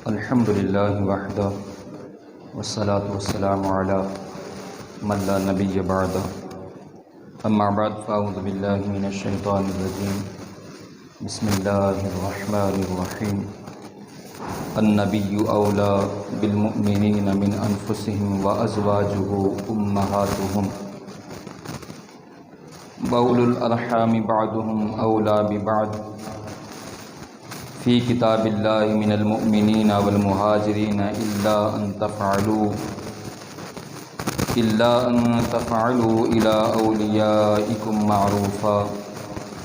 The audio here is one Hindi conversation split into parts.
अल्हम्दुलिल्लाहि वहदा वस्सलातु वस्सलामु अला मन ला नबिय्य बअदा अम्मा बअद फ़अऊज़ु बिल्लाहि मिनश शैतानिर रजीम बिस्मिल्लाहिर रहमानिर रहीम अन्नबिय्यु औला बिल मुअमिनीना मिन अनफुसिहिम व अज़वाजुहु उम्महातुहुम व उलुल अरहामि बअदुहुम औला बिबअद फ़ी किताबिल्लाहि मिनल मुअमिनीना वल मुहाजिरीना इल्ला अन तफ़अलू इला औलियाइकुम मारूफ़ा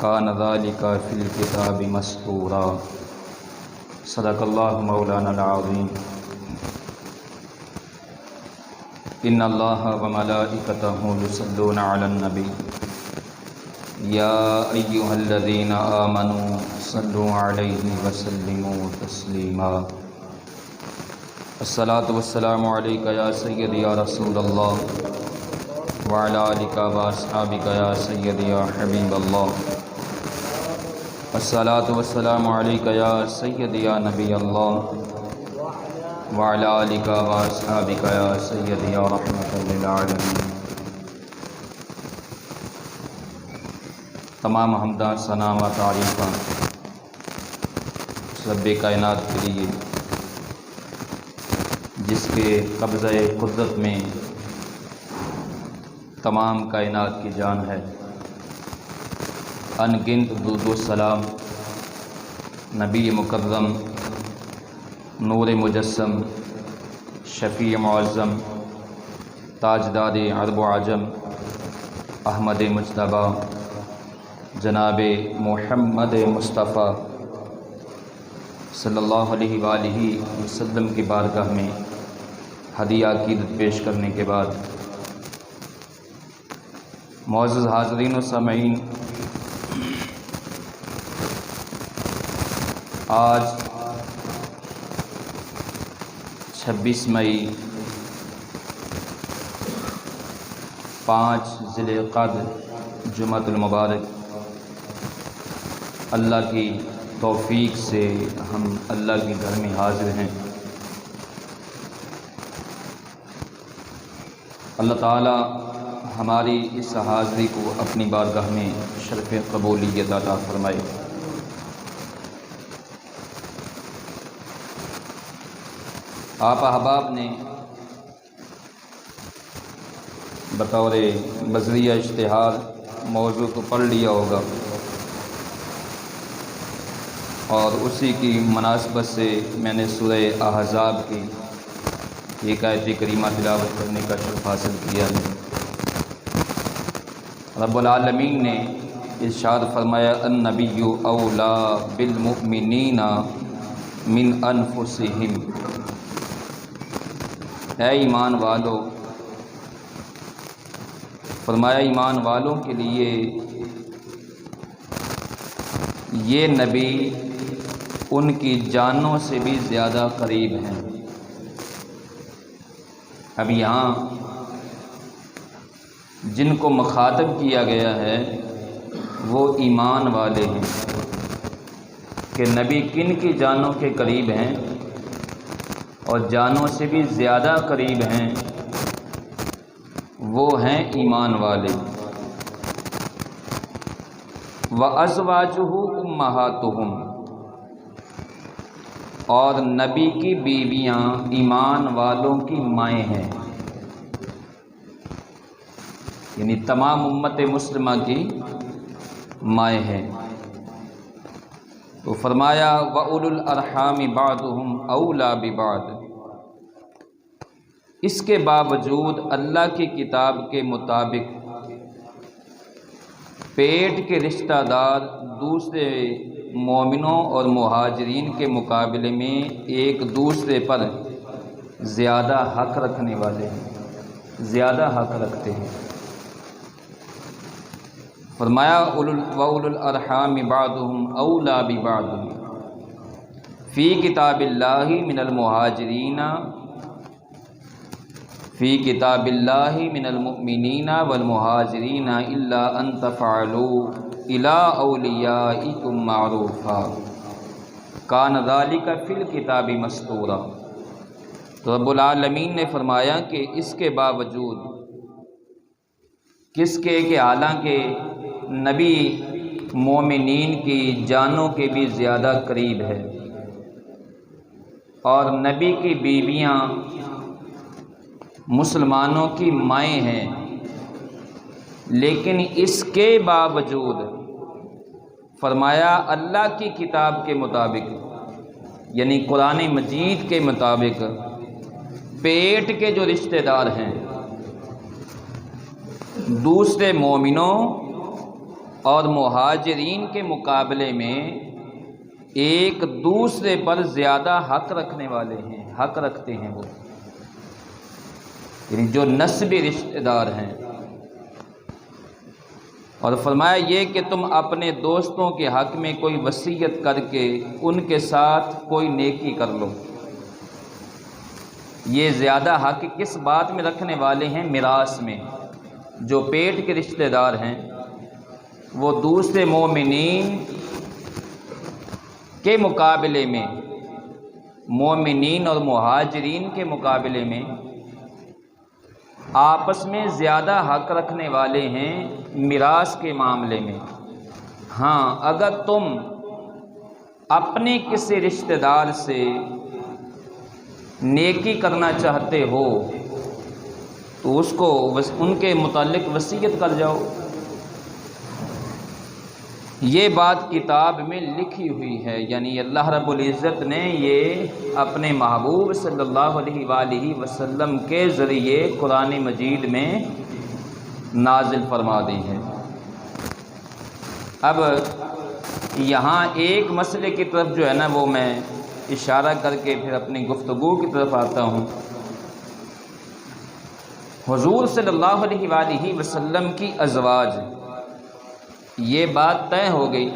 कान ज़ालिका फ़िल किताबि मस्तूरा। सदक़ल्लाहु मौलानाल अज़ीम। इन्नल्लाहा व मलाइकतहु युसल्लूना अलन नबी या अय्युहल्लज़ीना आमनू सल्लु अलैहि व सल्लिमू तस्लीमा। अस्सलातु वस्सलामु अलैका या सय्यदी या रसूलल्लाह व अला आलिका व अस्हाबिका या सय्यदी या हबीबल्लाह। अस्सलातु वस्सलामु अलैका या सय्यदी या नबीयल्लाह व अला आलिका व अस्हाबिका या सय्यदी या रहमतल लिल आलमीन। तमाम हम्दा सना व तारीफ़ां रब्बे कायनात के लिए जिसके कब्ज़े कुदरत में तमाम कायनात की जान है। अनगिनत दुरूद व सलाम नबी मुकर्रम नूर मुजस्सम शफ़ी मुअज़्ज़म ताजदार अरब व अजम अहमद मुज्तबा जनाब मोहम्मद मुस्तफ़ा सल्लल्लाहु अलैहि वसल्लम की बारगाह में हदिया अक़ीदत पेश करने के बाद मुअज़्ज़ज़ हाज़रीन व सामईन, आज 26 मई 5 ज़िल-ए-क़अदा जुमातुल मुबारक, अल्लाह की तौफ़ीक़ से हम अल्लाह के घर में हाज़िर हैं। अल्लाह ताला हमारी इस हाज़िरी को अपनी बारगाह में शरफ़ क़बूलियत अता फ़रमाए। आप अहबाब ने बतौर बज़रिया इश्तिहार मौज़ू को पढ़ लिया होगा और उसी की मुनासबत से मैंने सूरह अहज़ाब की एक आयत करीमा तिलावत करने का शर्फ़ हासिल किया है। रब्बुल आलमीन ने इरशाद फरमाया अन्नबिय्यु औला बिल मुअमिनीना मिन अनफुसिहिम। ऐ ईमान वालों, फरमाया ईमान वालों के लिए ये नबी उनकी जानों से भी ज़्यादा करीब हैं। अब यहाँ जिनको मुखातब किया गया है वो ईमान वाले हैं कि नबी किन की जानों के करीब हैं और जानों से भी ज़्यादा करीब हैं, वो हैं ईमान वाले। व अज़वाजुहु उम्महातुहुम, और नबी की बीवियाँ ईमान वालों की माएँ हैं, यानी तमाम उम्मत मुस्लिमा की माएँ हैं। तो फरमाया व उलुल अरहामि बअदुहुम औला बिबअद। इसके बावजूद अल्लाह की किताब के मुताबिक पेट के रिश्तेदार दूसरे मोमिनों और मुहाजिरीन के मुकाबले में एक दूसरे पर ज़्यादा हक़ रखने वाले हैं, ज़्यादा हक़ रखते हैं। फरमाया उलुल अरहामि बअदुहुम औला बिबअद फ़ी किताबिल्लाहि मिनल मुहाजिरीना फ़ी किताबिल्लाहि मिनल मुअमिनीना वल मुहाजिरीना इल्ला अन तफ़अलू इला औलियाइकुम मारूफ़ा। कान ज़ालिका फिल किताबी मस्तूरा। तो रब्बुल आलमीन ने फरमाया कि इसके बावजूद किसके कि हालांकि नबी मोमिनीन की जानों के भी ज़्यादा करीब है और नबी की बीवियां मुसलमानों की माएँ हैं, लेकिन इसके बावजूद फरमाया अल्लाह की किताब के मुताबिक यानी कुरान मजीद के मुताबिक पेट के जो रिश्तेदार हैं दूसरे मोमिनों और मुहाजिरीन के मुकाबले में एक दूसरे पर ज़्यादा हक रखने वाले हैं, हक रखते हैं वो, यानी जो नस्बी रिश्तेदार हैं। और फरमाया ये कि तुम अपने दोस्तों के हक़ में कोई वसीयत करके उनके साथ कोई नेकी कर लो। ये ज़्यादा हक़ किस बात में रखने वाले हैं? मिरास में। जो पेट के रिश्तेदार हैं वो दूसरे मोमिनीन के मुकाबले में, मोमिनीन और मुहाजिरीन के मुकाबले में आपस में ज़्यादा हक़ रखने वाले हैं मिरास के मामले में। हाँ, अगर तुम अपने किसी रिश्तेदार से नेकी करना चाहते हो तो उसको उनके मुतालिक वसीयत कर जाओ। ये बात किताब में लिखी हुई है, यानी अल्लाह रब्बुल इज़्ज़त ने ये अपने महबूब सल्लल्लाहु अलैहि वसल्लम के ज़रिए कुरान मजीद में नाजिल फरमा दी है। अब यहाँ एक मसले की तरफ जो है ना वो मैं इशारा करके फिर अपनी गुफ्तगू की तरफ आता हूँ। हुज़ूर सल्लल्लाहु अलैहि वसल्लम की अज़वाज, ये बात तय हो गई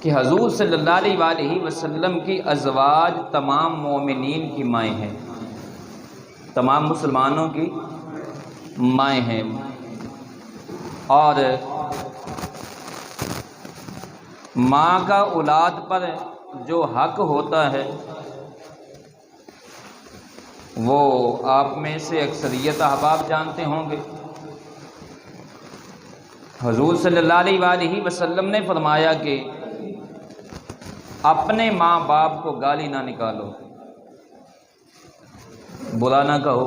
कि हुज़ूर सल्लल्लाहु अलैहि वसल्लम की अज़वाज तमाम मोमिनीन की माएँ हैं, तमाम मुसलमानों की माएँ हैं। और माँ का औलाद पर जो हक़ होता है वो आप में से अक्सरियत अहबाब जानते होंगे। हुज़ूर सल्लल्लाहु अलैहि वसल्लम ने फरमाया कि अपने माँ बाप को गाली ना निकालो, बुरा ना कहो।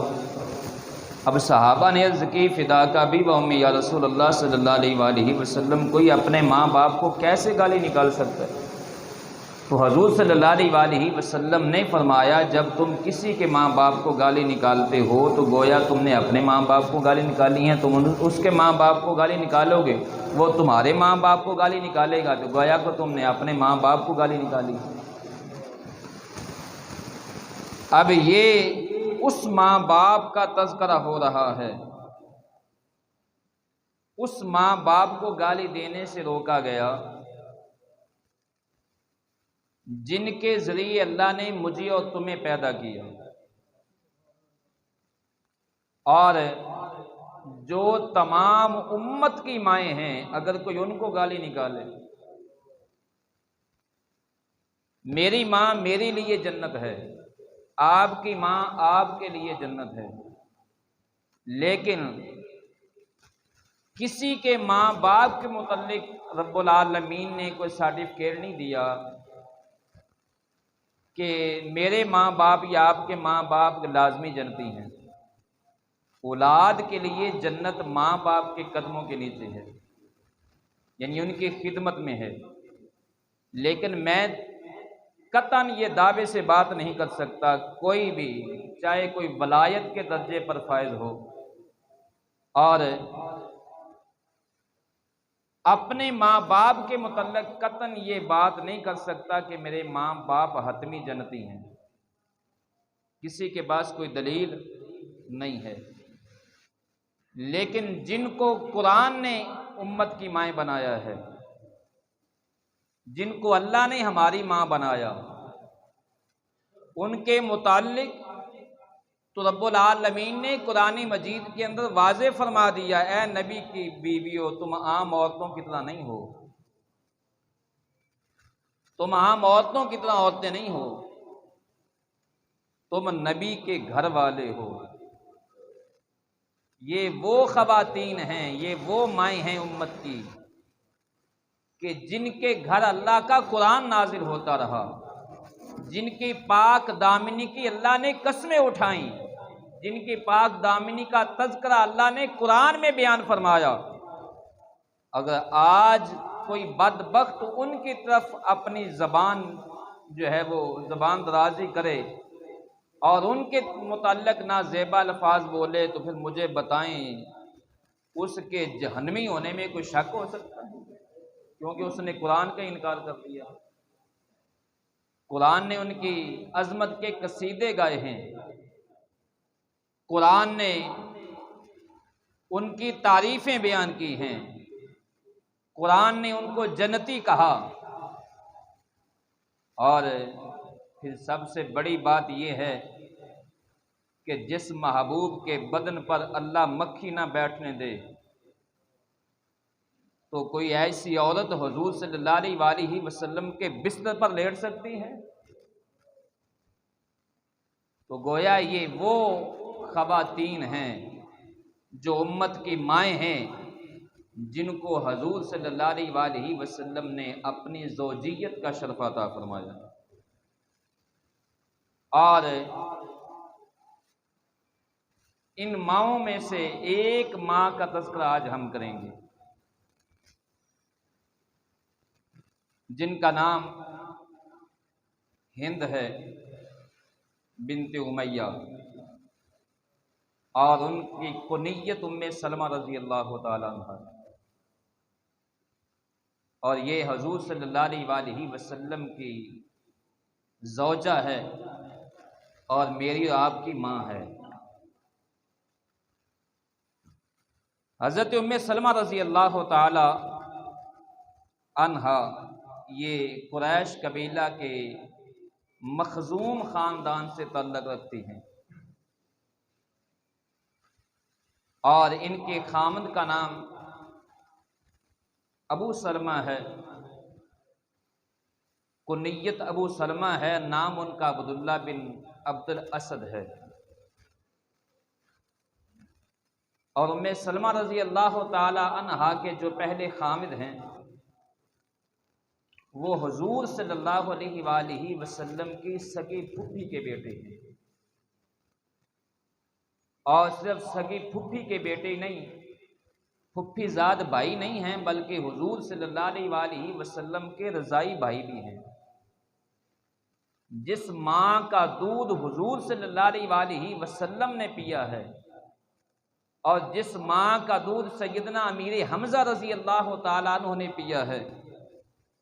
अब सहाबा ने अर्ज़ की फ़िदा का भी व उम्मी या रसूलल्लाह सल्लल्लाहु अलैहि वसल्लम, कोई अपने माँ बाप को कैसे गाली निकाल सकता है? तो हुज़ूर सल्लल्लाहु अलैहि वसल्लम ने फरमाया जब तुम किसी के माँ बाप को गाली निकालते हो तो गोया तुमने अपने माँ बाप को गाली निकाली है। तुम उसके माँ बाप को गाली निकालोगे, वो तुम्हारे माँ बाप को गाली निकालेगा, तो गोया को तुमने अपने माँ बाप को गाली निकाली। अब ये उस माँ बाप का तज़किरा हो रहा है, उस माँ बाप को गाली देने से रोका गया जिनके ज़रिए अल्लाह ने मुझे और तुम्हें पैदा किया। और जो तमाम उम्मत की माएँ हैं, अगर कोई उनको गाली निकाले, मेरी माँ मेरे लिए जन्नत है, आपकी माँ आपके लिए जन्नत है, लेकिन किसी के माँ बाप के मुतालिक रब्बुल आलमीन ने कोई सर्टिफिकेट नहीं दिया कि मेरे माँ बाप या आपके माँ बाप लाजमी जन्नती हैं। औलाद के लिए जन्नत माँ बाप के कदमों के नीचे है, यानी उनकी खिदमत में है। लेकिन मैं कतन ये दावे से बात नहीं कर सकता, कोई भी चाहे कोई वलायत के दर्जे पर फायज हो और अपने माँ बाप के मुतल्लक कतन ये बात नहीं कर सकता कि मेरे माँ बाप हतमी जन्नती हैं। किसी के पास कोई दलील नहीं है। लेकिन जिनको कुरान ने उम्मत की माएँ बनाया है, जिनको अल्लाह ने हमारी माँ बनाया, उनके मुताल्लिक तो रब्बुल आलमीन ने कुरान मजीद के अंदर वाज़े फरमा दिया, ए नबी की बीवियों तुम आम औरतों की तरह नहीं हो। तुम आम औरतों की तरह औरतें नहीं हो, तुम नबी के घर वाले हो। ये वो खवातीन हैं, ये वो माएँ हैं उम्मत की कि जिनके घर अल्लाह का कुरान नाजिल होता रहा, जिनकी पाक दामिनी की अल्लाह ने कस्में उठाई, जिनकी पाक दामिनी का तज़किरा अल्लाह ने कुरान में बयान फरमाया। अगर आज कोई बदबख्त उनकी तरफ अपनी ज़बान जो है वो ज़बान दराजी करे और उनके मुताल्लिक़ ना ज़ेबा अल्फाज बोले, तो फिर मुझे बताएं उसके जहन्नमी होने में कोई शक हो सकता है? क्योंकि उसने कुरान का इनकार कर दिया। कुरान ने उनकी अजमत के कसीदे गाए हैं, कुरान ने उनकी तारीफ़ें बयान की हैं, कुरान ने उनको जन्नती कहा। और फिर सबसे बड़ी बात यह है कि जिस महबूब के बदन पर अल्लाह मक्खी ना बैठने दे, तो कोई ऐसी औरत हुजूर सल्लल्लाहु अलैहि वसल्लम के बिस्तर पर लेट सकती है? तो गोया ये वो खवातीन हैं जो उम्मत की माएँ हैं, जिनको हुजूर सल्लल्लाहु अलैहि वसल्लम ने अपनी ज़ौजियत का शर्फ अता फरमाया। और इन माओं में से एक माँ का तज़किरा आज हम करेंगे, जिनका नाम हिंद है बिनते उमैया, और उनकी कुनियत उम्मे सलमा रज़ी अल्लाह तआला अन्हा। और ये हुजूर सल्लल्लाहु अलैहि वसल्लम की ज़ौजा है और मेरी और आपकी माँ है। हज़रत उम्मे सलमा रज़ी अल्लाह तआला अन्हा ये कुरैश कबीला के मखजूम ख़ानदान से तल्लुक़ रखती हैं, और इनके खामद का नाम अबू सलमा है, कुनियत अबू सलमा है, नाम उनका अब्दुल्ला बिन अब्दुल असद है। और उम्मे सलमा रज़ी अल्लाह तआला अन्हा के जो पहले खामिद हैं वो हुजूर सल्लल्लाहु अलैहि वसल्लम की सगी फूफी के बेटे हैं। और सिर्फ सगी फूफी के बेटे नहीं, फुफ्फीज़ाद भाई नहीं हैं, बल्कि हुजूर सल्लल्लाहु अलैहि वसल्लम के रज़ाई भाई भी हैं। जिस माँ का दूध हुजूर सल्लल्लाहु अलैहि वसल्लम ने पिया है, और जिस माँ का दूध सैयदना अमीर हमज़ा रज़ी अल्लाह तआला अन्हु ने पिया है,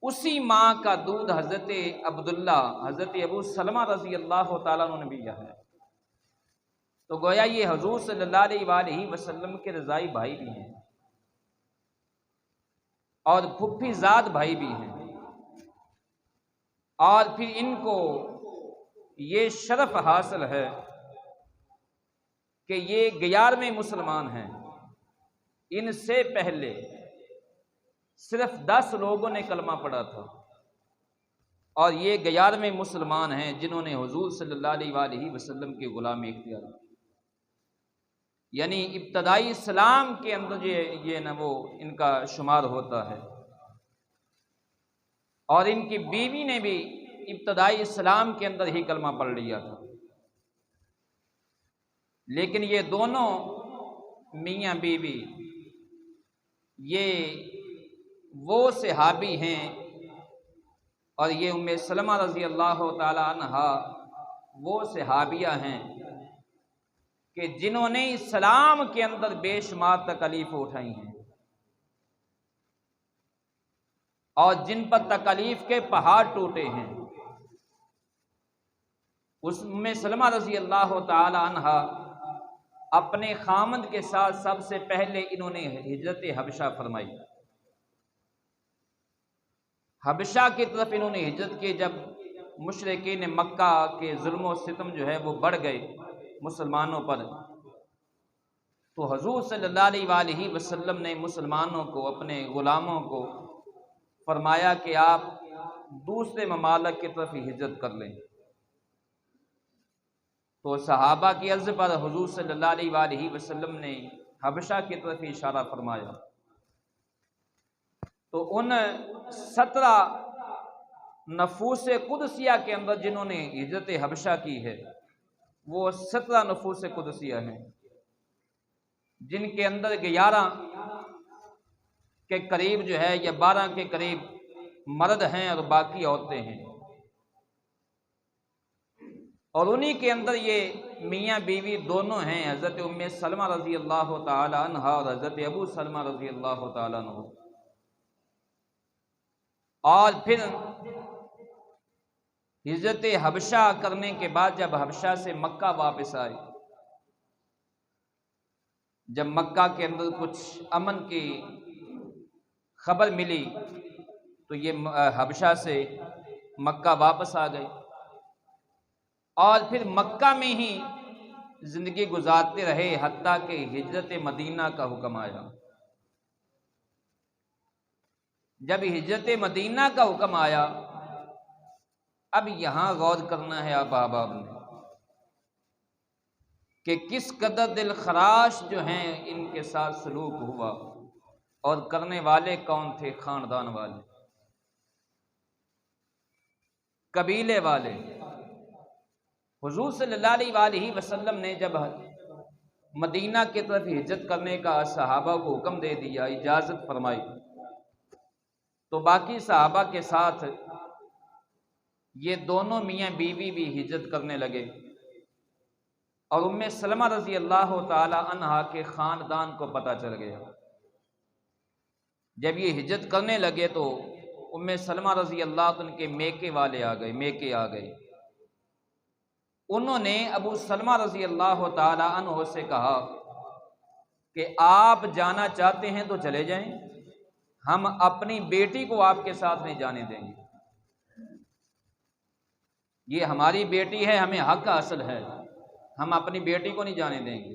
उसी माँ का दूध हज़रत अब्दुल्ला, हज़रत अबू सलमा रज़ी अल्लाह तआला अन्हु ने पिया है। तो गोया ये हुजूर सल्लल्लाहु अलैहि वसल्लम के रज़ाई भाई भी हैं और फुफ्फीज़ाद भाई भी हैं। और फिर इनको ये शरफ हासिल है कि ये 11वें मुसलमान हैं। इनसे पहले सिर्फ 10 लोगों ने कलमा पढ़ा था, और ये 11वें मुसलमान हैं जिन्होंने हुजूर सल्लल्लाहु अलैहि वसल्लम की गुलामी इख्तियार की। यानी इब्तदाई इस्लाम के अंदर ये ना वो इनका शुमार होता है। और इनकी बीवी ने भी इब्तदाई इस्लाम के अंदर ही कलमा पढ़ लिया था। लेकिन ये दोनों मियाँ बीवी ये वो सहाबी हैं, और ये उम्मे सलमा रज़ी अल्लाह तआला अन्हा वो सहाबिया हैं कि जिन्होंने इस्लाम के अंदर बेशुमार तकलीफ उठाई हैं, और जिन पर तकलीफ के पहाड़ टूटे हैं। उसमें सलमा रज़ी अल्लाह तआला अन्हा अपने खामद के साथ सबसे पहले इन्होंने हिजरत हबशा फरमाई। हबशा की तरफ इन्होंने हिजरत की। जब मुशरिकीन मक्का के जुल्म और सितम जो है वो बढ़ गए मुसलमानों पर, तो हुजूर सल्लल्लाहु अलैहि वसल्लम ने मुसलमानों को, अपने ग़ुलामों को फरमाया कि आप दूसरे ममालिक की तरफ हिजरत कर लें। तो सहाबा की अर्ज़ पर हुज़ूर सल्लल्लाहु अलैहि वसल्लम ने हबशा की तरफ इशारा फरमाया। तो उन 17 नफूस कुदसिया के अंदर जिन्होंने हिजरत हबशा की है, वो 17 नफूस कुदसिया हैं, जिनके अंदर 11 के करीब जो है या 12 के करीब मर्द हैं और बाकी औरतें हैं। और उन्हीं के अंदर ये मियाँ बीवी दोनों हैं, हज़रत उम्मे सलमा रज़ी अल्लाह ताला अन्हा और हज़रत अबू सलमा रज़ी अल्लाह ताला अन्हु। और फिर हिजरत हबशा करने के बाद जब हबशा से मक्का वापस आए, जब मक्का के अंदर कुछ अमन की खबर मिली तो ये हबशा से मक्का वापस आ गए और फिर मक्का में ही जिंदगी गुजारते रहे हत्ता के हिजरत मदीना का हुक्म आया। जब हिजरत मदीना का हुक्म आया, अब यहां गौर करना है आप अहबाब ने कि किस कदर दिल खराश जो हैं इनके साथ सलूक हुआ और करने वाले कौन थे? खानदान वाले, कबीले वाले। हुजूर सल्लल्लाहु अलैहि वसल्लम ने जब मदीना की तरफ हिजरत करने का सहाबा को हुक्म दे दिया, इजाज़त फरमाई, तो बाकी सहाबा के साथ ये दोनों मियाँ बीवी भी हिजरत करने लगे और उम्मे सलमा रज़ी अल्लाह ताला अन्हा के ख़ानदान को पता चल गया। जब ये हिजरत करने लगे तो उम्मे सलमा रज़ी अल्लाह उनके मेके वाले आ गए, मेके आ गए। उन्होंने अबू सलमा रज़ी अल्लाह ताला अन्हु से कहा कि आप जाना चाहते हैं तो चले जाएं, हम अपनी बेटी को आपके साथ नहीं जाने देंगे। ये हमारी बेटी है, हमें हक हासिल है, हम अपनी बेटी को नहीं जाने देंगे।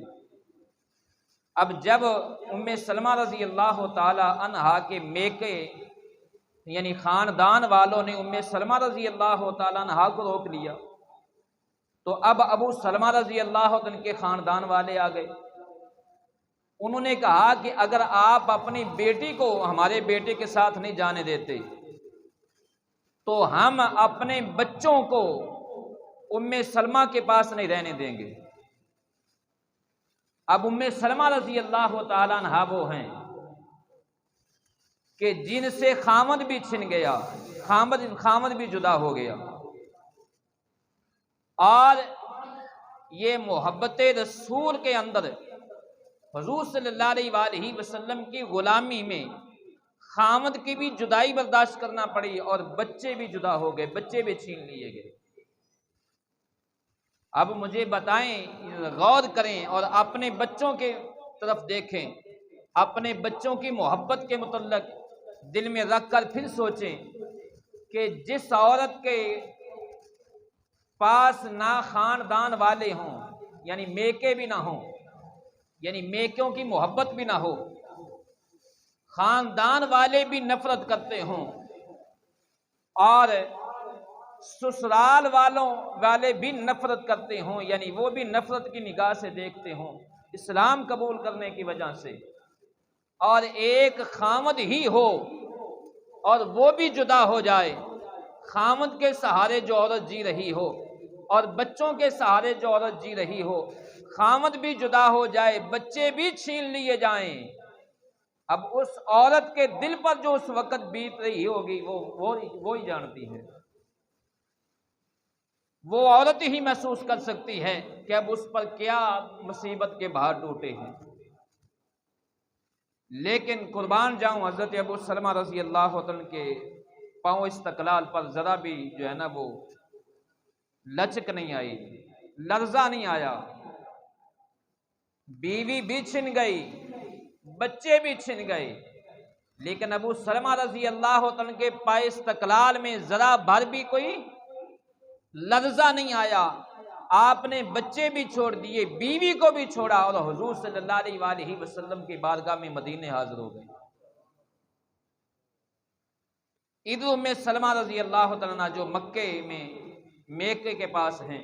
अब जब उम्मे सलमा रज़ी अल्लाह ताला अन्हा के मेके यानी ख़ानदान वालों ने उम्मे सलमा रज़ी अल्लाह ताला अन्हा को रोक लिया, तो अब अबू सलमा रज़ी अल्लाह के ख़ानदान वाले आ गए। उन्होंने कहा कि अगर आप अपनी बेटी को हमारे बेटे के साथ नहीं जाने देते तो हम अपने बच्चों को उम्मे सलमा के पास नहीं रहने देंगे। अब उम्मे सलमा रज़ी अल्लाह ताला अन्हा वो हैं कि जिनसे खामद भी छिन गया, खामद भी जुदा हो गया और ये मोहब्बत रसूल के अंदर हुज़ूर सल्लल्लाहु अलैहि वसल्लम की गुलामी में खामद की भी जुदाई बर्दाश्त करना पड़ी और बच्चे भी जुदा हो गए, बच्चे भी छीन लिए गए। अब मुझे बताएं, गौर करें और अपने बच्चों के तरफ देखें, अपने बच्चों की मोहब्बत के मुतल्लक दिल में रख कर फिर सोचें कि जिस औरत के पास ना खानदान वाले हों, यानी मेके भी ना हों, यानी मेकों की मोहब्बत भी ना हो, खानदान वाले भी नफरत करते हों और ससुराल वाले भी नफरत करते हों, यानी वो भी नफरत की निगाह से देखते हों इस्लाम कबूल करने की वजह से, और एक खामद ही हो और वो भी जुदा हो जाए, खामद के सहारे जो औरत जी रही हो और बच्चों के सहारे जो औरत जी रही हो, खामद भी जुदा हो जाए, बच्चे भी छीन लिए जाएं, अब उस औरत के दिल पर जो उस वक्त बीत रही होगी वो ही जानती है। वो औरत ही महसूस कर सकती है कि अब उस पर क्या मुसीबत के भार टूटे हैं। लेकिन कुर्बान जाऊं हजरत अबू सलमा रज़ी अल्लाह अन्हु के पांव इस्तकलाल पर जरा भी जो है ना वो लचक नहीं आई, लर्जा नहीं आया। बीवी भी छिन गई, बच्चे भी छिन गए, लेकिन अबू सलमा रज़ी अल्लाह अन्हु के पाए इस्तकलाल में जरा भर भी कोई लर्जा नहीं आया। आपने बच्चे भी छोड़ दिए, बीवी को भी छोड़ा और हुजूर सल्लल्लाहु अलैहि वसल्लम की बारगाह में मदीने हाजिर हो गए। इधर उम्मे सलमा रजी अल्लाह तआला अन्हा जो मक्के में मेके के पास हैं,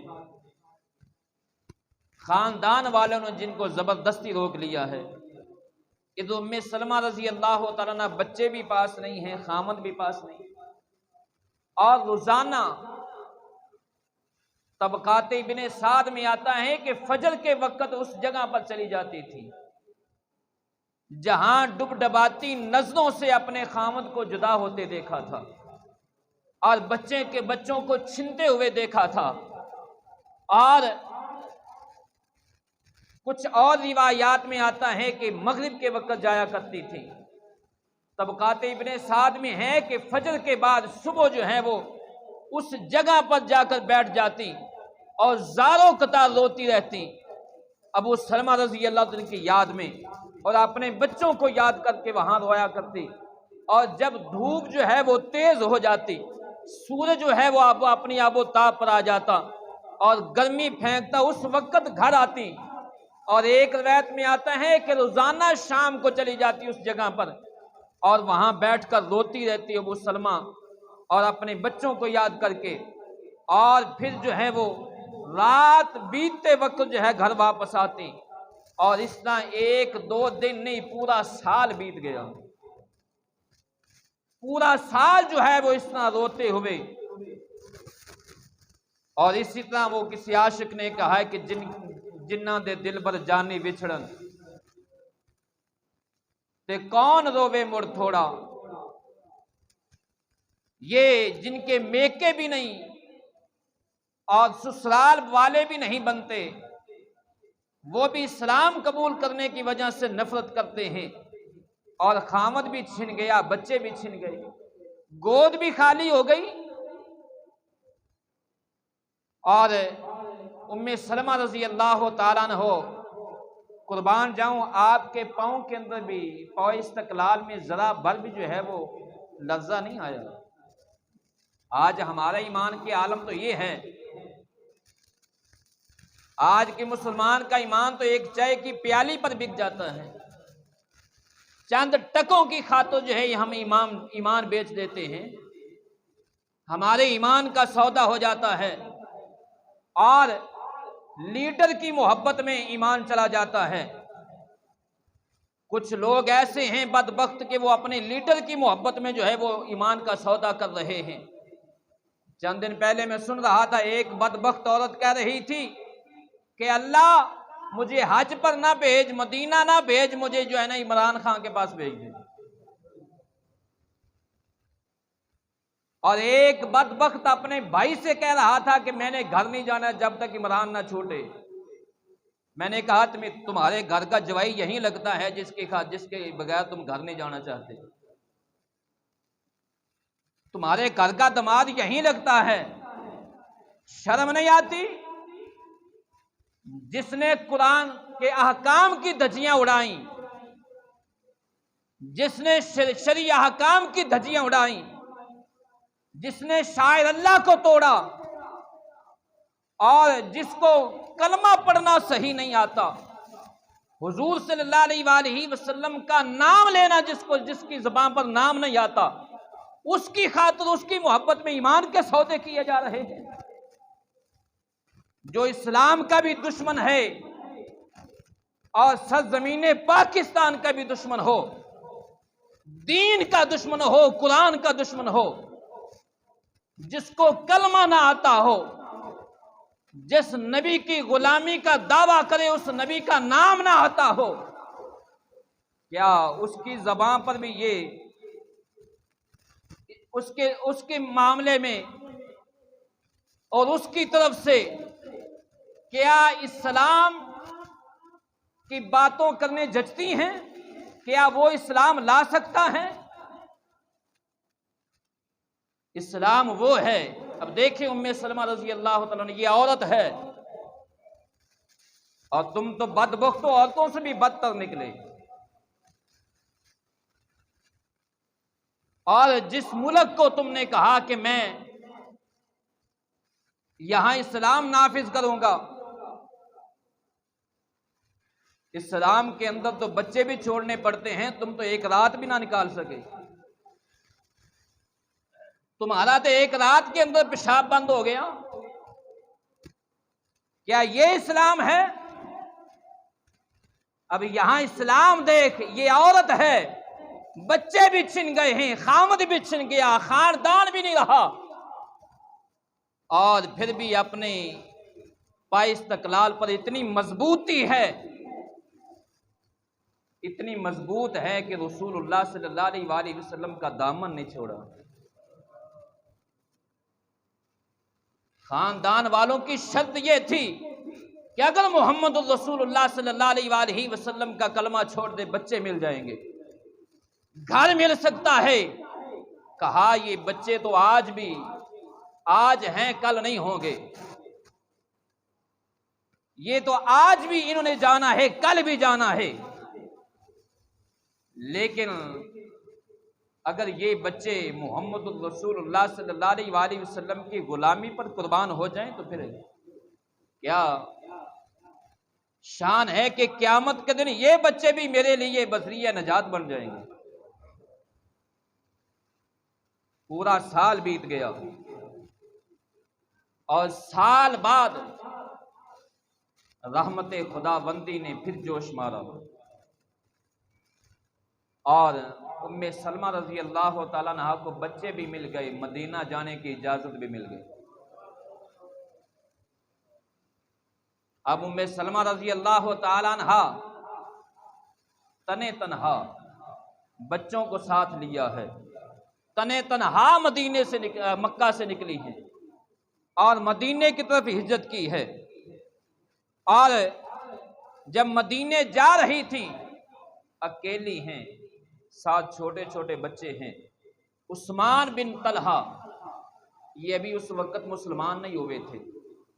खानदान वालों ने जिनको जबरदस्ती रोक लिया है। इधर उम्मे सलमा रजी अल्लाह तआला अन्हा बच्चे भी पास नहीं हैं, खामद भी पास नहीं, और रोजाना तबकात इब्ने साद में आता है कि फजर के वक्त उस जगह पर चली जाती थी जहां डुबडबाती नजरों से अपने खामद को जुदा होते देखा था और बच्चों को छीनते हुए देखा था। और कुछ और रिवायात में आता है कि मगरिब के वक्त जाया करती थी। तबकात इब्ने साद में है कि फजर के बाद सुबह जो है वो उस जगह पर जाकर बैठ जाती और ज़ारों कतार रोती रहती अबू सलमा रज़ी अल्लाह तआला की याद में, और अपने बच्चों को याद करके वहां रोया करती। और जब धूप जो है वो तेज हो जाती, सूरज जो है वो अपनी आबोताब पर आ जाता और गर्मी फेंकता, उस वक्त घर आती। और एक रवायत में आता है कि रोजाना शाम को चली जाती उस जगह पर और वहां बैठकर रोती रहती अबू सलमा और अपने बच्चों को याद करके, और फिर जो है वो रात बीतते वक्त जो है घर वापस आती। और इस तरह 1-2 दिन नहीं, पूरा साल बीत गया। पूरा साल जो है वो इस तरह रोते हुए। और इसी तरह वो किसी आशिक ने कहा है कि जिन्ना दे दिल पर जानी विछड़न ते कौन रोवे मुड़ थोड़ा। ये जिनके मेके भी नहीं और ससुराल वाले भी नहीं बनते, वो भी इस्लाम कबूल करने की वजह से नफरत करते हैं, और खामद भी छिन गया, बच्चे भी छिन गए, गोद भी खाली हो गई। और उम्मे सलमा रजी अल्लाह ताला अन्हा, कुर्बान जाऊं, आपके पाँव के अंदर भी, पाँव इस्तकलाल में जरा भर भी जो है वो लज्जा नहीं आया। आज हमारा ईमान के आलम तो ये है, आज के मुसलमान का ईमान तो एक चाय की प्याली पर बिक जाता है। चंद टकों की खातिर जो है हम ईमान बेच देते हैं, हमारे ईमान का सौदा हो जाता है और लीडर की मोहब्बत में ईमान चला जाता है। कुछ लोग ऐसे हैं बदबख्त कि वो अपने लीडर की मोहब्बत में जो है वो ईमान का सौदा कर रहे हैं। चंद दिन पहले मैं सुन रहा था, एक बदबख्त औरत कह रही थी कि अल्लाह मुझे हज पर ना भेज, मदीना ना भेज, मुझे जो है ना इमरान खान के पास भेज दे। और एक बदबख्त अपने भाई से कह रहा था कि मैंने घर नहीं जाना जब तक इमरान ना छूटे। मैंने कहा तुम्हारे घर का जवाई यही लगता है जिसके बगैर तुम घर नहीं जाना चाहते। तुम्हारे घर का दामाद यही लगता है, शर्म नहीं आती? जिसने कुरान के अहकाम की धज्जियां उड़ाई, जिसने शरीय अहकाम की धज्जियां उड़ाई, जिसने शायर अल्लाह को तोड़ा और जिसको कलमा पढ़ना सही नहीं आता, हुजूर सल्लल्लाहु अलैहि वसल्लम का नाम लेना जिसकी जुबान पर नाम नहीं आता, उसकी खातिर उसकी मोहब्बत में ईमान के सौदे किए जा रहे हैं। जो इस्लाम का भी दुश्मन है और सरजमीन पाकिस्तान का भी दुश्मन हो, दीन का दुश्मन हो, कुरान का दुश्मन हो, जिसको कलमा ना आता हो, जिस नबी की गुलामी का दावा करे उस नबी का नाम ना आता हो, क्या उसकी जबान पर भी ये उसके मामले में और उसकी तरफ से क्या इस्लाम की बातों करने जचती हैं? क्या वो इस्लाम ला सकता है? इस्लाम वो है। अब देखिए उम्मे सलमा रजी अल्लाह तआला अन्हा, ये औरत है और तुम तो बदबख्त औरतों से भी बदतर निकले। और जिस मुल्क को तुमने कहा कि मैं यहां इस्लाम नाफिज करूंगा, इस्लाम के अंदर तो बच्चे भी छोड़ने पड़ते हैं, तुम तो एक रात भी ना निकाल सके। तुम्हारा तो एक रात के अंदर पेशाब बंद हो गया, क्या ये इस्लाम है? अब यहां इस्लाम देख, ये औरत है, बच्चे भी छिन गए हैं, खामद भी छिन गया, खानदान भी नहीं रहा, और फिर भी अपने पाइस्तकलाल पर इतनी मजबूती है, इतनी मजबूत है कि रसूलुल्लाह सल्लल्लाहु अलैहि वसल्लम का दामन नहीं छोड़ा। खानदान वालों की शर्त यह थी कि अगर मोहम्मद रसूलुल्लाह सल्लल्लाहु अलैहि वसल्लम का कलमा छोड़ दे, बच्चे मिल जाएंगे, घर मिल सकता है। कहा ये बच्चे तो आज हैं, कल नहीं होंगे, ये तो आज भी इन्होंने जाना है, कल भी जाना है, लेकिन अगर ये बच्चे मोहम्मद रसूलुल्लाह सल्लल्लाहु अलैहि वसल्लम की गुलामी पर कुर्बान हो जाएं तो फिर क्या शान है कि क़यामत के दिन ये बच्चे भी मेरे लिए बजरिया नजात बन जाएंगे। पूरा साल बीत गया और साल बाद रहमत खुदाबंदी ने फिर जोश मारा और उम्मे सलमा रजी अल्लाह ताला अन्हा को बच्चे भी मिल गए, मदीना जाने की इजाजत भी मिल गई। अब उम्मे सलमा रजी अल्लाह ताला अन्हा तने तनहा बच्चों को साथ लिया है, तने तनहा मक्का से निकली हैं और मदीने की तरफ हिजरत की है। और जब मदीने जा रही थी, अकेली हैं, साथ छोटे छोटे बच्चे हैं। उस्मान बिन तलहा, ये अभी उस वक्त मुसलमान नहीं हुए थे,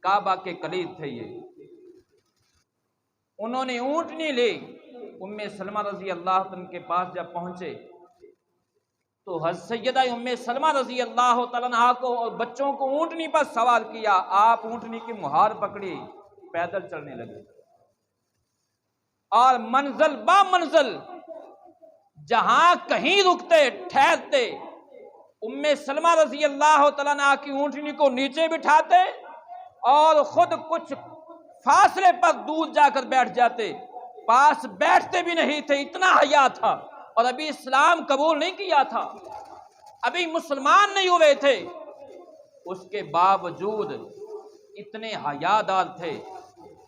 काबा के कलीद थे ये। उन्होंने ऊंटनी ली, उम्मे सलमा रजी अल्लाह तआला के पास जब पहुंचे तो हज़रत सैयदा उम्मे सलमा रजी अल्लाह तआला अन्हा को और बच्चों को ऊंटनी पर सवार किया। आप ऊंटनी की मुहार पकड़ी, पैदल चलने लगे और मंजिल बा मंजिल जहां कहीं रुकते ठहरते, उम्मे सलमा रजी अल्लाह तआला अन्हा की ऊंटनी को नीचे बिठाते और खुद कुछ फासले पर दूर जाकर बैठ जाते। पास बैठते भी नहीं थे, इतना हया था, और अभी इस्लाम कबूल नहीं किया था, अभी मुसलमान नहीं हुए थे, उसके बावजूद इतने हयादार थे।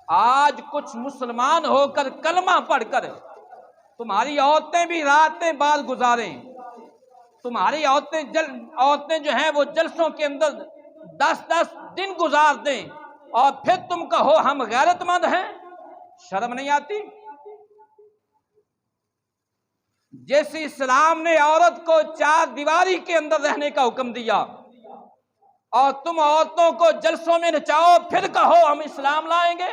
आज कुछ मुसलमान होकर कलमा पढ़कर तुम्हारी औरतें भी रातें बार गुजारें, तुम्हारी औरतें जो हैं वो जलसों के अंदर 10-10 दिन गुजार दें और फिर तुम कहो हम गैरतमंद हैं, शर्म नहीं आती? जैसे इस्लाम ने औरत को 4 दीवारी के अंदर रहने का हुक्म दिया और तुम औरतों को जलसों में नचाओ, फिर कहो हम इस्लाम लाएंगे।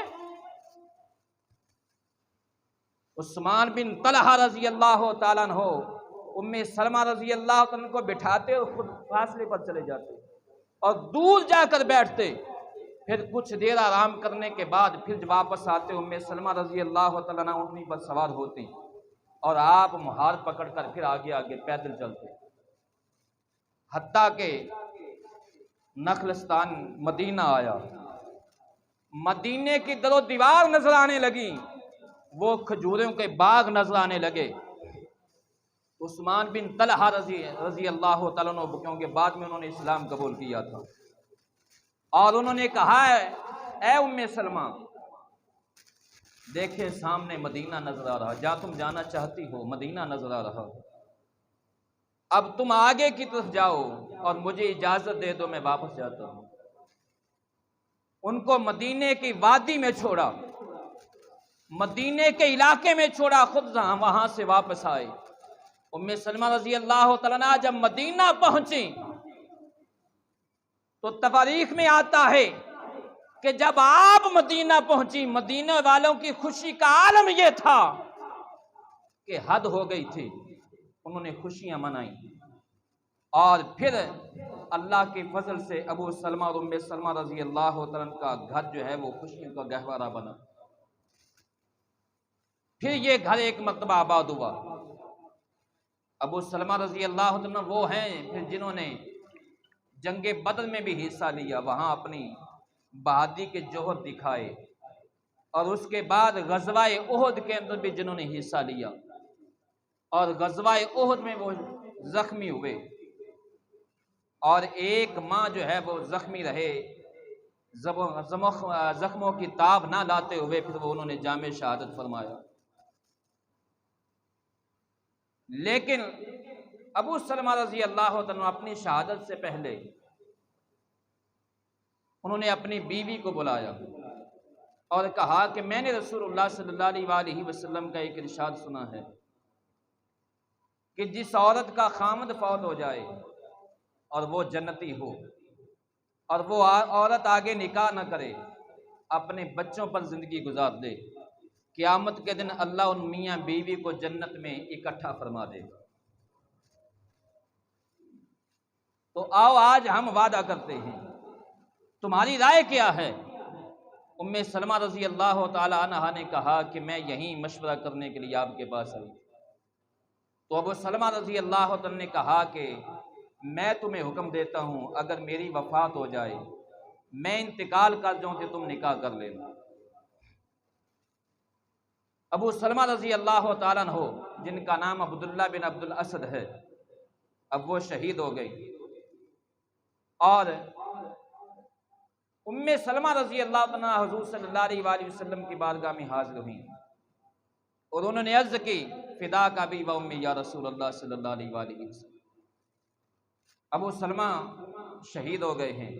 उस्मान बिन तलहा रजी अल्लाह ताला अन्हु उम्मे सलमा रजी अल्लाह ताला को बिठाते और खुद फासले पर चले जाते और दूर जाकर बैठते। फिर कुछ देर आराम करने के बाद फिर वापस आते, उम्मे सलमा रजी अल्लाह ताला अन्हा ऊँटनी पर सवार होती और आप मुहार पकड़कर फिर आगे आगे पैदल चलते, हत्ता के नखलस्तान मदीना आया। मदीने की दरो दीवार नजर आने लगी, वो खजूरों के बाग नजर आने लगे। उस्मान बिन तलहा रजी अल्लाह तआला अन्हु, क्योंकि बाद में उन्होंने इस्लाम कबूल किया था, और उन्होंने कहा है ए उम्मे सलमा, देखे सामने मदीना नजर आ रहा, जहां तुम जाना चाहती हो मदीना नजर आ रहा, अब तुम आगे की तरफ जाओ और मुझे इजाजत दे दो, मैं वापस जाता हूं। उनको मदीने की वादी में छोड़ा, मदीने के इलाके में छोड़ा, खुद वहां से वापस आए। उम्मे सलमा रजी अल्लाह तआला अन्हा जब मदीना पहुंची तो तवारीख में आता है कि जब आप मदीना पहुंची, मदीना वालों की खुशी का आलम यह था कि हद हो गई थी। उन्होंने खुशियां मनाई और फिर अल्लाह के फजल से अबू सलमा और उम्मे सलमा रजी अल्लाह तआला का घर जो है वो खुशियों का गहवारा बना। फिर ये घर एक मरतबा आबाद हुआ। अबू सलमा रजी अल्लाह तआला वो हैं फिर जिन्होंने जंगे बदर में भी हिस्सा लिया, वहां अपनी बहादुरी के जौहर दिखाए, और उसके बाद गज़वाए उहद के अंदर भी जिन्होंने हिस्सा लिया और गज़वाए उहद में वो जख्मी हुए, और एक माह जो है वो जख्मी रहे, जख्मों की ताब ना लाते हुए फिर वो उन्होंने जामे शहादत फरमाया। लेकिन अबू सलमा रजी अल्लाह तआला अपनी शहादत से पहले उन्होंने अपनी बीवी को बुलाया और कहा कि मैंने रसूलुल्लाह सल्लल्लाहु अलैहि वसल्लम का एक इरशाद सुना है कि जिस औरत का खामद फौत हो जाए और वो जन्नती हो और वो औरत आगे निकाह न करे, अपने बच्चों पर जिंदगी गुजार दे, क़यामत के दिन अल्लाह उन मियाँ बीवी को जन्नत में इकट्ठा फरमा देगा। तो आओ आज हम वादा करते हैं, तुम्हारी राय क्या है? उम्मे सलमा रजी अल्लाह ताला अन्हा ने कहा कि मैं यहीं मशवरा करने के लिए आपके पास आई। तो अबू सलमा रजी अल्लाह ताला ने कहा कि मैं तुम्हें हुक्म देता हूं, अगर मेरी वफात हो जाए, मैं इंतकाल कर जाऊं तो तुम निकाह कर लेना। अबू सलमा रजी अल्लाह ताला अन्हु, जिनका नाम अब्दुल्ला बिन अब्दुल असद है, अब वो शहीद हो गई और उम्मे सलमा रजी अल्लाह तआला हुजूर सल्लल्लाहु अलैहि वसल्लम की बारगाह में हाजिर हुई और उन्होंने अर्ज की, फिदा का भी व उम्मी या रसूल अल्लाह सल्लल्लाहु अलैहि वसल्लम, अबू सलमा शहीद हो गए हैं,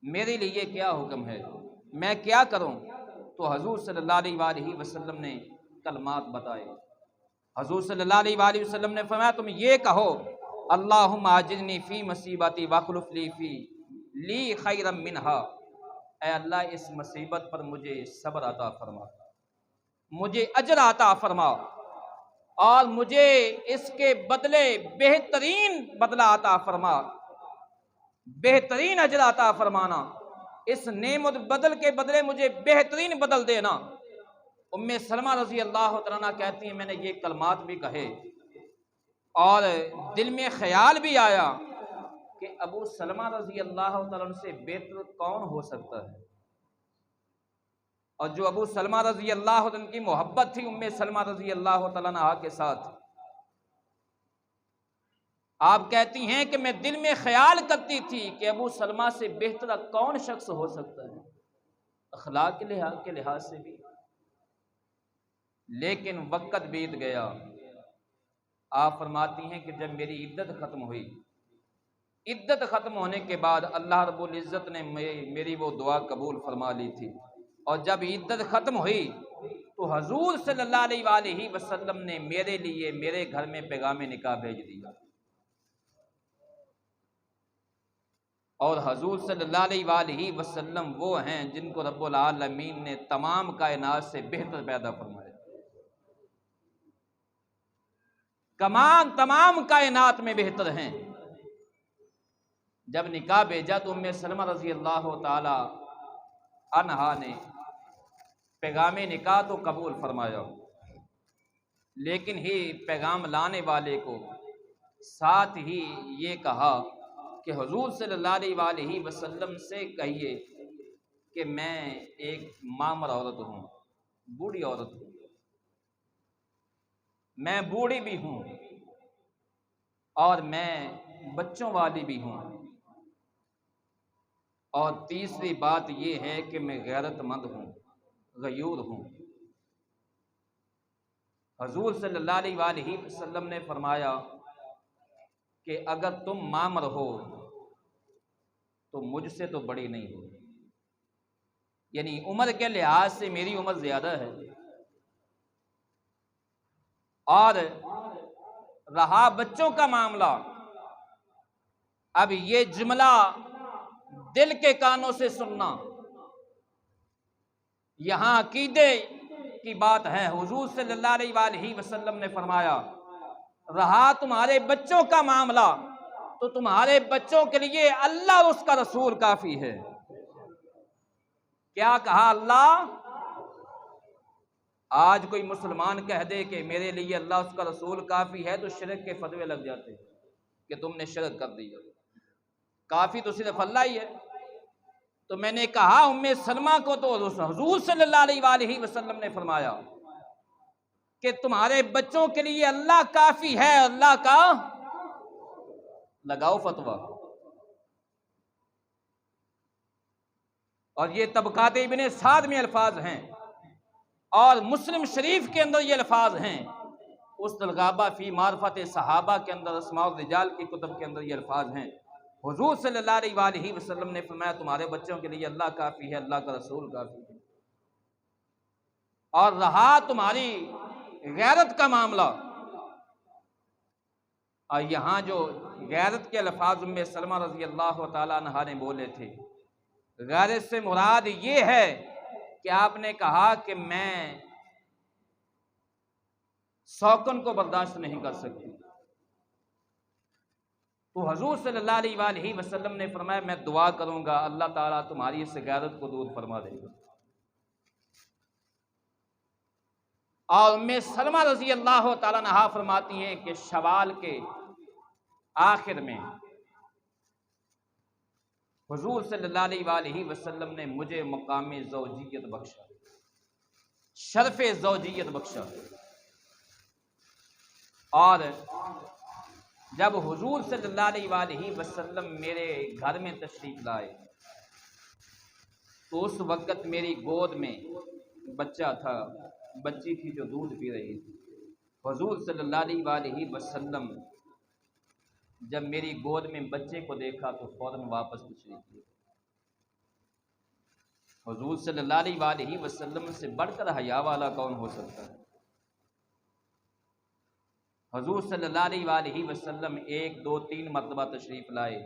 मेरे लिए क्या हुक्म है, मैं क्या करूं? तो हुजूर सल्लल्लाहु अलैहि वसल्लम ने कलमात बताए। हुजूर सल्लल्लाहु अलैहि वसल्लम ने फरमाया, तुम ये कहो, अल्लाहुम्मा अजिरनी फी मुसीबती वखलुफ ली फी ली खैरम मिनहा, ऐ अल्लाह इस मुसीबत पर मुझे सब्र अता फरमा, मुझे अजर अता फरमा और मुझे इसके बदले बेहतरीन बदला अता फरमा, बेहतरीन अजर अता फरमाना, इस नेमत बदल के बदले मुझे बेहतरीन बदल देना। उम्मे सलमा रजी अल्लाह तआला कहती हैं, मैंने ये कलमात भी कहे और दिल में ख्याल भी आया कि अबू सलमा रजी अल्लाह तआला से बेहतर कौन हो सकता है, और जो अबू सलमा रजी अल्लाह तआला की मोहब्बत थी उम्मे सलमा रजी अल्लाह तआला के साथ, आप कहती हैं कि मैं दिल में ख्याल करती थी कि अबू सलमा से बेहतर कौन शख्स हो सकता है अखलाक के लिहाज से भी। लेकिन वक्त बीत गया, आप फरमाती हैं कि जब मेरी इद्दत खत्म हुई, इद्दत खत्म होने के बाद अल्लाह रब्बुल इज़्ज़त ने मेरी वो दुआ कबूल फरमा ली थी, और जब इद्दत खत्म हुई तो हुजूर सल्लल्लाहु अलैहि वसल्लम ने मेरे लिए मेरे घर में पैगाम निकाह भेज दिया, और हुजूर सल्लल्लाहु अलैहि वसल्लम वो हैं जिनको रब्बुल आलमीन ने तमाम कायनात से बेहतर पैदा फरमाया। तमाम कायनात में बेहतर हैं। जब निकाह भेजा तो उम्मे सलमा रजी अल्लाह ताला अन्हा ने पैगाम निकाह तो कबूल फरमाया, लेकिन ही पैगाम लाने वाले को साथ ही ये कहा कि हुजूर सल्लल्लाहु अलैहि वसल्लम से कहिए कि मैं एक मामर औरत हूँ, बूढ़ी औरत हूँ, मैं बूढ़ी भी हूँ और मैं बच्चों वाली भी हूँ, और तीसरी बात यह है कि मैं गैरतमंद हूँ, गयूर हूँ। हुजूर सल्लल्लाहु अलैहि वसल्लम ने फरमाया कि अगर तुम मामर हो तो मुझसे तो बड़ी नहीं हो, यानी उम्र के लिहाज से मेरी उम्र ज्यादा है। और रहा बच्चों का मामला, अब ये जुमला दिल के कानों से सुनना, यहां अकीदे की बात है। हुजूर सल्लल्लाहु अलैहि वसल्लम ने फरमाया, रहा तुम्हारे बच्चों का मामला तो तुम्हारे बच्चों के लिए अल्लाह और उसका रसूल काफी है। क्या कहा अल्लाह? आज कोई मुसलमान कह दे कि मेरे लिए अल्लाह उसका रसूल काफी है तो शिरक के फतवे लग जाते कि तुमने शिरक कर दिया। काफ़ी तो सिर्फ अल्लाह ही है। तो मैंने कहा उम्मे सलमा को तो हुजूर सल्लल्लाहु अलैहि वसल्लम ने फरमाया कि तुम्हारे बच्चों के लिए अल्लाह काफ़ी है, अल्लाह का लगाओ फतवा। और ये तबकात इब्ने साद में अल्फाज हैं और मुस्लिम शरीफ के अंदर ये अल्फाज हैं। उस तलगाबा फी मारफत सहाबा के अंदर, अस्माउर रिजाल की कुतुब के अंदर ये अल्फाज हैं। हुजूर सल्लल्लाहु अलैहि वसल्लम ने फरमाया तुम्हारे बच्चों के लिए अल्लाह काफ़ी है, अल्लाह का रसूल काफ़ी है। और रहा तुम्हारी गैरत का मामला, और यहाँ जो गैरत के अल्फाज उम्मे सलमा रजी अल्लाह तआला अन्हा ने बोले थे, गैरत से मुराद ये है कि आपने कहा कि मैं शौकन को बर्दाश्त नहीं कर सकती। तो हुजूर सल्लल्लाहु अलैहि वसल्लम ने फरमाया मैं दुआ करूंगा अल्लाह ताला तुम्हारी इस गैरत को दूर फरमा देगा। और उम्मे सलमा रजी अल्लाह तआला अन्हा फरमाती हैं कि शवाल के आखिर में हुजूर सल्लल्लाहु अलैहि वसल्लम ने मुझे मकाम ज़ौजियत बख्शा, शर्फ़ ज़ौजियत बख्शा। और जब हुजूर सल्लल्लाहु अलैहि वसल्लम मेरे घर में तशरीफ लाए तो उस वक़्त मेरी गोद में बच्चा था, बच्ची थी जो दूध पी रही थी। हुजूर सल्लल्लाहु अलैहि वसल्लम जब मेरी गोद में बच्चे को देखा तो फौरन वापस तशरीफ ले। हुजूर सल्लल्लाहु अलैहि वसल्लम से बढ़कर हया वाला कौन हो सकता है। हुजूर सल्लल्लाहु अलैहि वसल्लम 1, 2, 3 मरतबा तशरीफ लाए।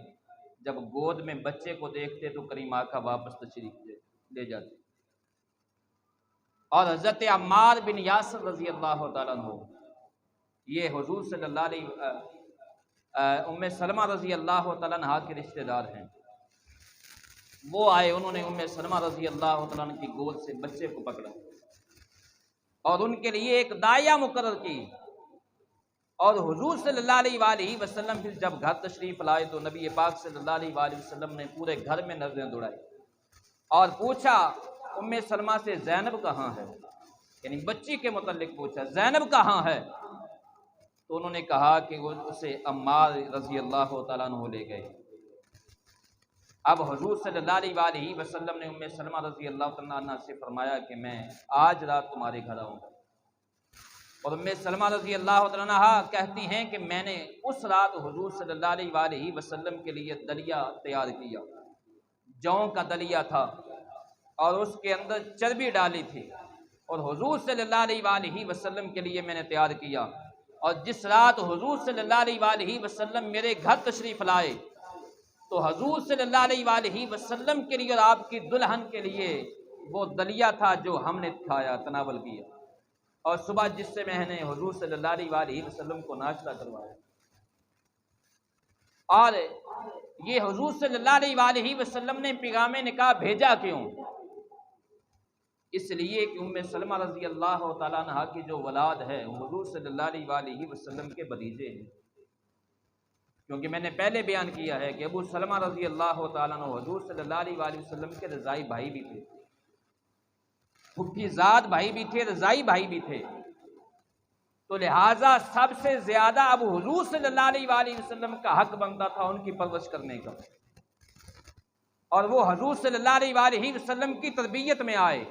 जब गोद में बच्चे को देखते तो करीम आका वापस तशरीफ ले जाते। और हज़रत अम्मार बिन यासिर रज़ी अल्लाह तआला अन्हु, ये हुजूर सल्लल्लाहु अलैहि उम्मे सलमा रज़ी अल्लाह तआला अन्हा के रिश्तेदार हैं। वो आए, उन्होंने उम्मे सलमा रज़ी अल्लाह तआला अन्हा की गोद से बच्चे को पकड़ा और उनके लिए एक दाया मुकर्रर की। और हुजूर सल्लल्लाहु अलैहि वसल्लम फिर जब घर तशरीफ लाए तो नबी पाक सल्लल्लाहु अलैहि वसल्लम ने पूरे घर में नजरें दौड़ाई और पूछा उम्मे सलमा से ज़ैनब कहाँ है, यानी बच्ची के मुतल्लिक पूछा ज़ैनब कहाँ है। तो उन्होंने कहा कि वो उसे अम्मार रज़ी अल्लाह तआला अन्हु ले गए। अब हुजूर सल्लल्लाहु अलैहि वसल्लम ने उम्मे सलमा रज़ी अल्लाह तआला अन्हा से फरमाया कि मैं आज रात तुम्हारे घर आऊँगा। और उम्मे सलमा रज़ी अल्लाह तआला अन्हा कहती हैं कि मैंने उस रात हुजूर सल्लल्लाहु अलैहि वसल्लम के लिए दलिया तैयार किया, जौ का दलिया था और उसके अंदर चर्बी डाली थी और हुजूर सल्लल्लाहु अलैहि वसल्लम के लिए मैंने तैयार किया। और जिस रात हुजूर सल्लल्लाहु अलैहि वसल्लम मेरे घर तशरीफ लाए तो हुजूर सल्लल्लाहु अलैहि वसल्लम के लिए और आपकी दुल्हन के लिए वो दलिया था जो हमने खाया, तनावल किया। और सुबह जिससे मैंने हुजूर सल्लल्लाहु अलैहि वसल्लम को नाश्ता करवाया। और ये हुजूर सल्लल्लाहु अलैहि वसल्लम ने पैगाम निकाह भेजा क्यों? इसलिए कि उम्मे सलमा रज़ी अल्लाह तआला अन्हा की जो औलाद है हुजूर सल्लल्लाहु अलैहि वसल्लम के भतीजे हैं। क्योंकि मैंने पहले बयान किया है कि अबू सलमा रज़ी अल्लाह तआला अन्हु हुजूर सल्लल्लाहु अलैहि वसल्लम के रज़ाई भाई भी थे, फुफीज़ाद भाई भी थे, रज़ाई भाई भी थे। तो लिहाजा सबसे ज्यादा अब हुजूर सल्लल्लाहु अलैहि वसल्लम का हक बनता था उनकी परवरिश करने का। और वो हुजूर सल्लल्लाहु अलैहि वसल्लम की तरबियत में आए,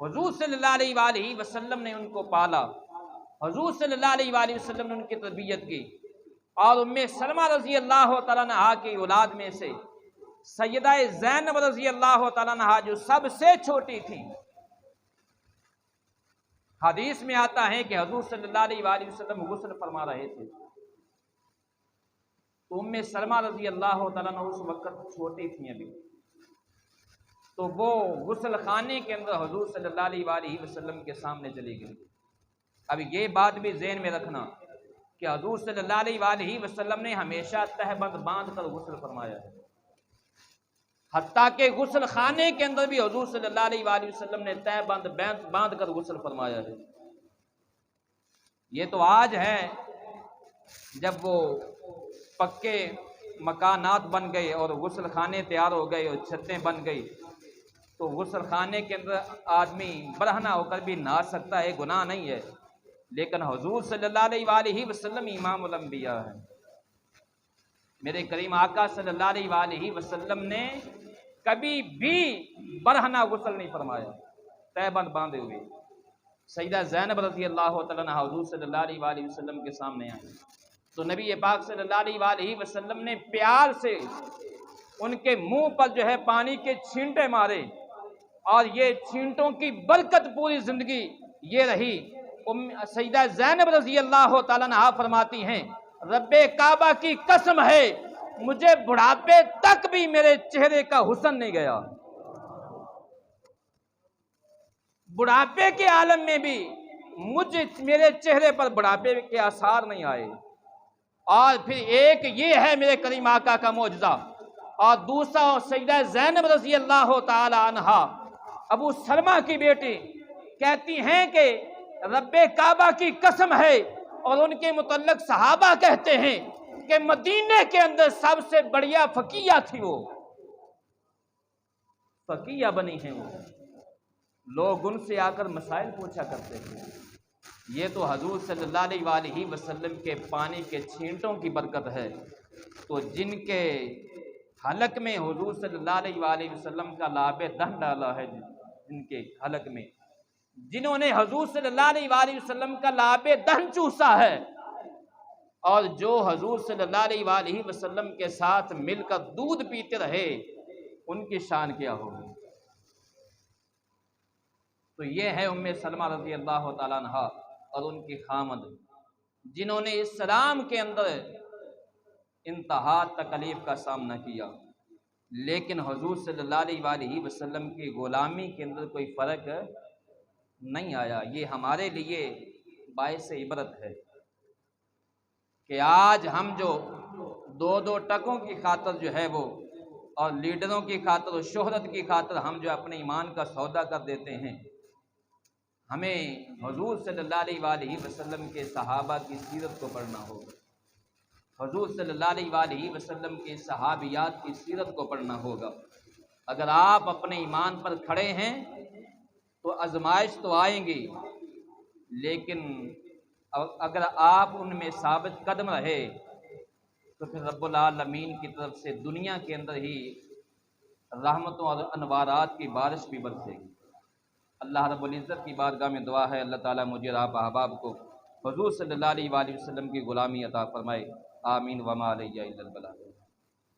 हुजूर सल्लल्लाहु अलैहि वसल्लम ने उनको पाला, हुजूर सल्लल्लाहु अलैहि वसल्लम ने उनकी तरबियत की। और उम्मे सलमा रज़ी अल्लाह तआला अन्हा की औलाद में से सैयदा ज़ैनब रज़ी अल्लाह तआला अन्हा जो सबसे छोटी थी, हदीस में आता है कि हुजूर सल्लल्लाहु अलैहि वसल्लम गुस्ल फरमा रहे थे तो उम्मे सलमा रज़ी अल्लाह तआला अन्हा उस वक्त छोटी थी अभी, तो वो गुस्ल खाने के अंदर हुजूर सल्लल्लाहु अलैहि वसल्लम के सामने चली गई। अब ये बात भी ज़हन में रखना कि हुजूर सल्लल्लाहु अलैहि वसल्लम ने हमेशा तहबंद बांध कर गुस्ल फरमाया है, हत्ता के गुस्ल खाने के अंदर भी हुजूर सल्लल्लाहु अलैहि वसल्लम ने तहबंद बांध कर गुस्ल फरमाया है। ये तो आज है जब वो पक्के मकानात बन गए और गुस्ल खाने तैयार हो गए और छतें बन गई, तो गुस्ल खाने के अंदर आदमी बरहना होकर भी नहा सकता है, गुनाह नहीं है। लेकिन हुजूर सल्लल्लाहु अलैहि वसल्लम इमामुल अंबिया है। मेरे करीम आका सल्लल्लाहु अलैहि वसल्लम ने कभी भी बरहना गुस्ल नहीं फरमाया, तहबंद बांधे हुए। सैयदा ज़ैनब रज़ी अल्लाह तआला अन्हा हुजूर सल्लल्लाहु अलैहि वसल्लम के सामने आई, तो नबी पाक सल्लल्लाहु अलैहि वसल्लम ने प्यार से उनके मुंह पर जो है पानी के छींटे मारे, और ये छींटों की बरकत पूरी जिंदगी ये रही। सैयदा ज़ैनब रज़ी अल्लाह तआला अन्हा फरमाती हैं, रब्बे काबा की कसम है, मुझे बुढ़ापे तक भी मेरे चेहरे का हुस्न नहीं गया, बुढ़ापे के आलम में भी मेरे चेहरे पर बुढ़ापे के आसार नहीं आए। और फिर एक ये है मेरे करीम आका का मौजज़ा, और दूसरा सैयदा ज़ैनब रज़ी अल्लाह तआला अन्हा अबू सलमा की बेटी कहती हैं कि रब्बे काबा की कसम है, और उनके मुतल्लक सहाबा कहते हैं कि मदीने के अंदर सबसे बढ़िया फकीया थी, वो फकीया बनी हैं। वो लोग उनसे आकर मसाइल पूछा करते थे। ये तो हजूर सल्लल्लाहु अलैहि वसल्लम के पानी के छींटों की बरकत है। तो जिनके हलक में हुजूर सल्लल्लाहु अलैहि वसल्लम का लाबे दहन डाला है, जिनके हलक में जिन्होंने हुजूर सल्लल्लाहु अलैहि वसल्लम का लाबे दहन चूसा है, और जो हुजूर सल्लल्लाहु अलैहि वसल्लम के साथ मिलकर दूध पीते रहे, उनकी शान क्या होगी। तो ये है उम्मे सलमा रज़ी अल्लाह तआला अन्हा और उनकी खामद, जिन्होंने इस्लाम के अंदर इंतहा तकलीफ का सामना किया, लेकिन हुजूर सल्लल्लाहु अलैहि वसल्लम की गुलामी के अंदर कोई फ़र्क नहीं आया। ये हमारे लिए बाइस इबरत है कि आज हम जो दो दो टकों की खातर जो है वो, और लीडरों की खातर और शोहरत की खातर हम जो अपने ईमान का सौदा कर देते हैं, हमें हुजूर सल्लल्लाहु अलैहि वसल्लम के सहाबा की सीरत को पढ़ना होगा, हुजूर सल्लल्लाहु अलैहि वसल्लम के सहाबियात की सीरत को पढ़ना होगा। अगर आप अपने ईमान पर खड़े हैं तो आजमाइश तो आएंगी, लेकिन अगर आप उनमें साबित कदम रहे तो फिर रब्बुल आलमीन की तरफ से दुनिया के अंदर ही रहमतों और अनवारात की बारिश भी बरसेगी। अल्लाह रब्बुल इज़्ज़त की बारगाह में दुआ है, अल्लाह ताला मुझे और आप अहबाब को हुजूर सल्लल्लाहु अलैहि वसल्लम की गुलामी अता फरमाए। आमीन। वमा अलैया इल्लल बलाग।